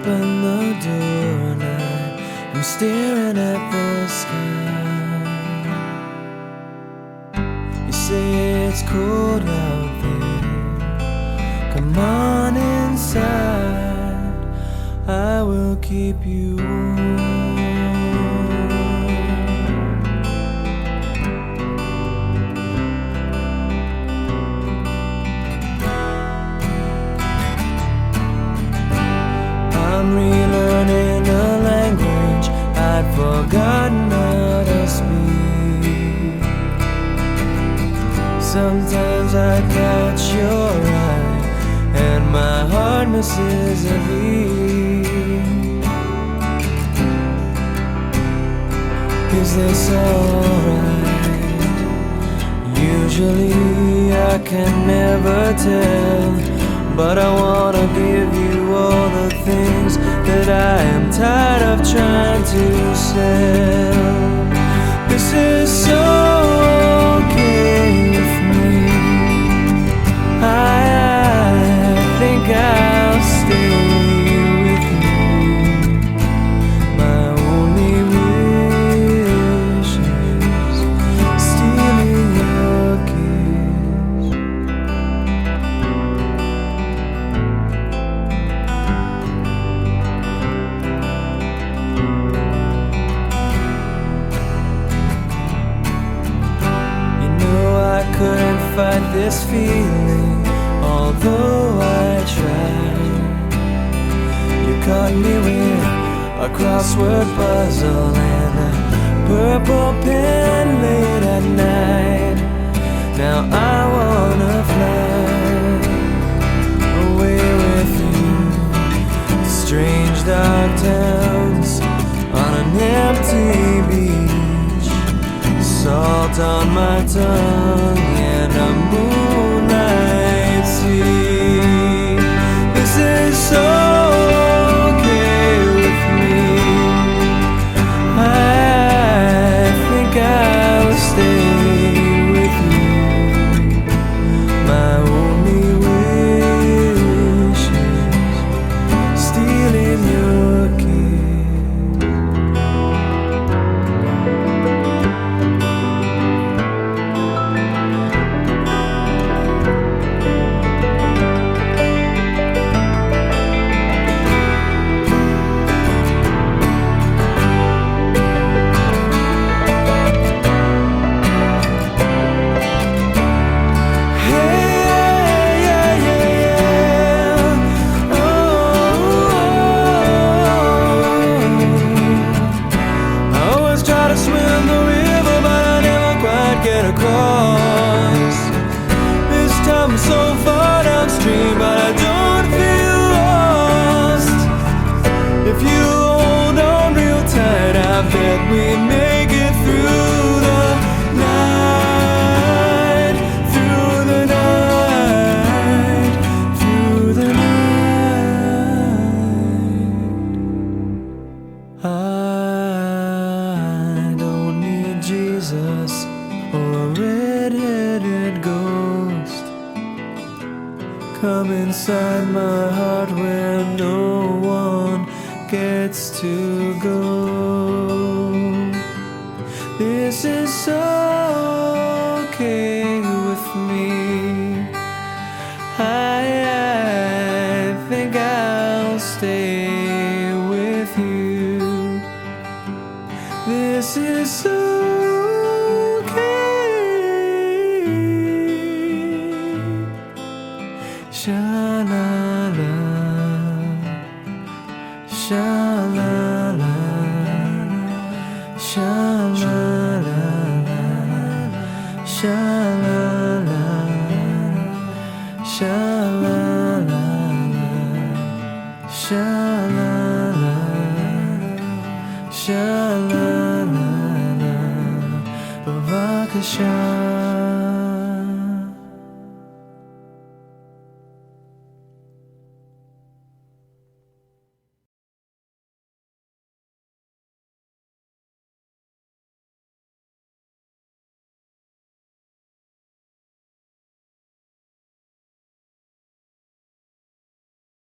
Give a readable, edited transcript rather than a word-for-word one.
open the door now, I'm staring at the sky. You say it's cold out there, come on inside, I will keep you warm. I'm relearning a language I'd forgotten how to speak. Sometimes I catch your eye and my heart misses a beat. Is this alright? Usually I can never tell, but I wanna give you all the things that I am tired of trying to sell. This is so okay with me. I think I'll stay with you. My only wish is stealing your kiss. I couldn't fight this feeling, although I tried. You caught me with a crossword puzzle and a purple pen late at night. Now I wanna fly away with you to strange dark towns on an empty beach. Salt on my tongue and a moonlight sea. This is so okay with me. I think I'll stay with you. My only wish is stealing your kiss. Across. This time I'm so far downstream, but I don't feel lost. If you hold on real tight, I bet we make it through the night, through the night, through the night. I don't need Jesus or a red-headed ghost. Come inside my heart where no one gets to go. This is so okay with me. I think I'll stay with you. This is so sha-la-la, sha-la-la, sha-la-la, sha-la-la, sha-la-la, sha-la-la, sha-la-la, Bavakasha.